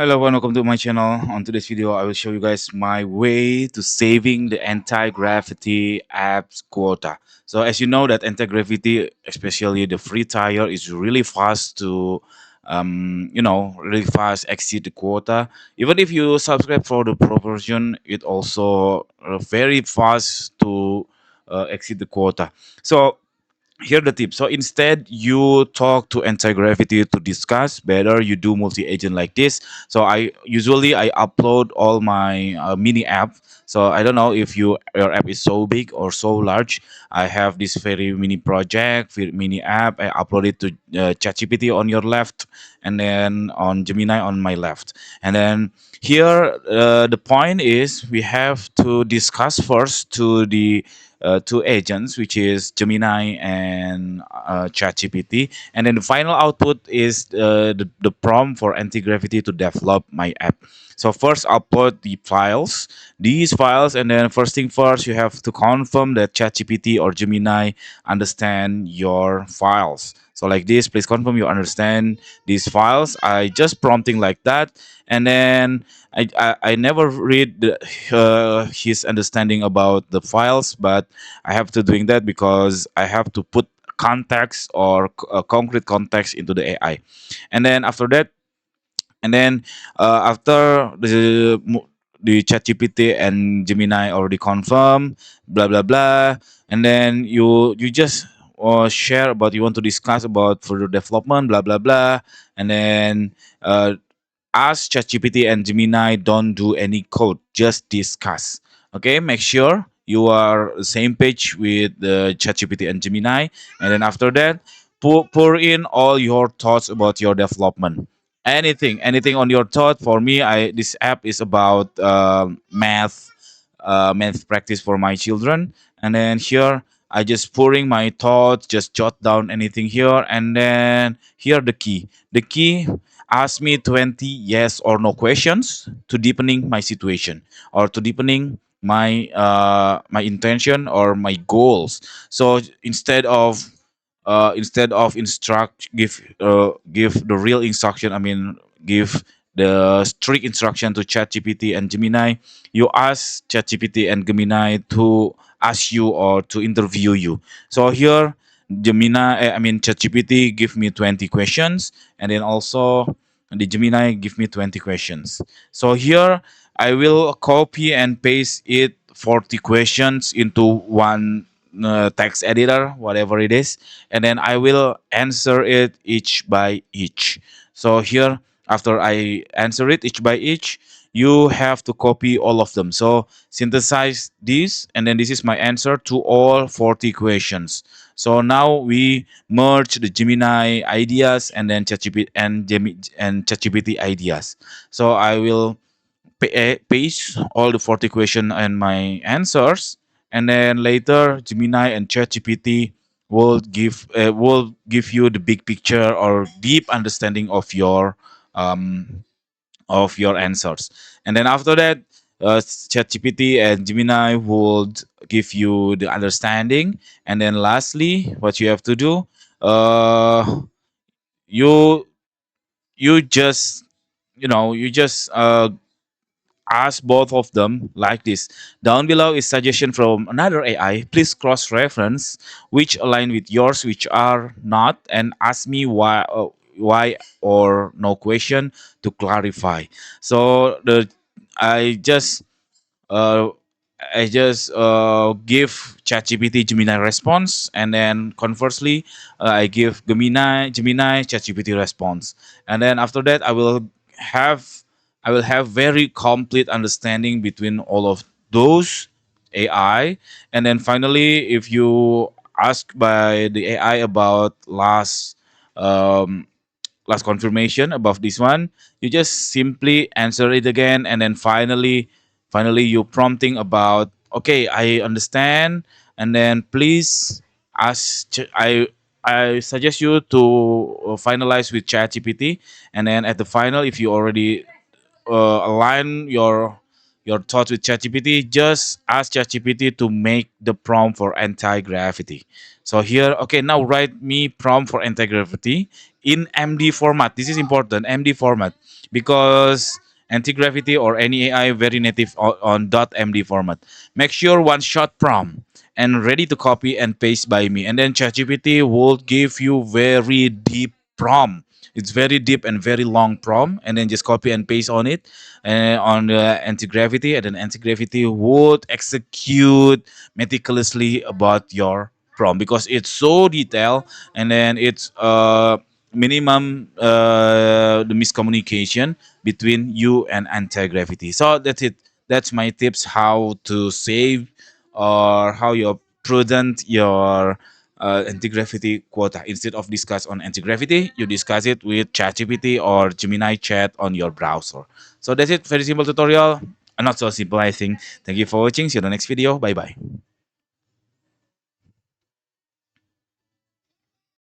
Hello and welcome to my channel. On today's video, I will show you guys my way to saving the anti-gravity apps quota. So as you know that anti-gravity, especially the free tire, is really fast to, really fast exceed the quota. Even if you subscribe for the pro version, it also very fast to exceed the quota. So here the tip. So instead you talk to anti-gravity to discuss better, you do multi-agent like this. So I upload all my mini app. So I don't know if your app is so big or so large. I have this very mini project, mini app. I upload it to ChatGPT on your left, and then on Gemini on my left. And then here the point is we have to discuss first to the two agents, which is Gemini and ChatGPT, and then the final output is the prompt for anti-gravity to develop my app. So first upload the files, these files, and then first thing first, you have to confirm that ChatGPT or Gemini understand your files. So like this, please confirm you understand these files. I just prompting like that, and then I never read his understanding about the files, but I have to doing that because I have to put context or concrete context into the AI, and then after that, and then after the ChatGPT and Gemini already confirm, blah blah blah, and then you just share about you want to discuss about further development, blah blah blah, and then uh, ask ChatGPT and Gemini don't do any code, just discuss. Okay, make sure you are same page with the ChatGPT and Gemini, and then after that, pour in all your thoughts about your development. Anything on your thought. For me, I this app is about math practice for my children, and then here I just pouring my thoughts, just jot down anything here, and then here the key. The key ask me 20 yes or no questions to deepening my situation or to deepening my intention or my goals. So instead of instruct give the real instruction, I mean give the strict instruction to ChatGPT and Gemini, you ask ChatGPT and Gemini to ask you or to interview you. So here I mean ChatGPT give me 20 questions, and then also the Gemini give me 20 questions. So here I will copy and paste it 40 questions into one text editor, whatever it is, and then I will answer it each by each. So here, after I answer it each by each, you have to copy all of them. So synthesize this, and then this is my answer to all 40 questions. So now we merge the Gemini ideas and then ChatGPT ideas. So I will paste all the 40 question and my answers, and then later Gemini and ChatGPT will give you the big picture or deep understanding of your answers. And then after that, ChatGPT and Gemini would give you the understanding. And then lastly, what you have to do, you you just you just ask both of them like this. Down below is suggestion from another AI. Please cross-reference which align with yours, which are not, and ask me why or no question to clarify. So the I just uh, give ChatGPT Gemini response, and then conversely, I give Gemini ChatGPT response, and then after that, have I will have very complete understanding between all of those AI, and then finally, if you ask by the AI about um, last confirmation above this one, you just simply answer it again, and then finally you prompting about, okay, I understand, and then please I suggest you to finalize with ChatGPT, and then at the final, if you already align your your thoughts with ChatGPT, just ask ChatGPT to make the prompt for anti-gravity. So here, okay, now write me prompt for anti-gravity in MD format. This is important, MD format, because anti-gravity or any AI very native on .md format. Make sure one shot prompt and ready to copy and paste by me. And then ChatGPT will give you very deep prompt. It's very deep and very long prompt, and then just copy and paste on it, on the anti-gravity, and then anti-gravity would execute meticulously about your prompt because it's so detailed, and then it's minimum the miscommunication between you and anti-gravity. So that's it. That's my tips how to save or how you prudent your anti-gravity quota. Instead of discuss on anti-gravity, you discuss it with ChatGPT or Gemini chat on your browser. So that's it. Very simple tutorial. Not so simple, I think. Thank you for watching. See you in the next video. Bye bye.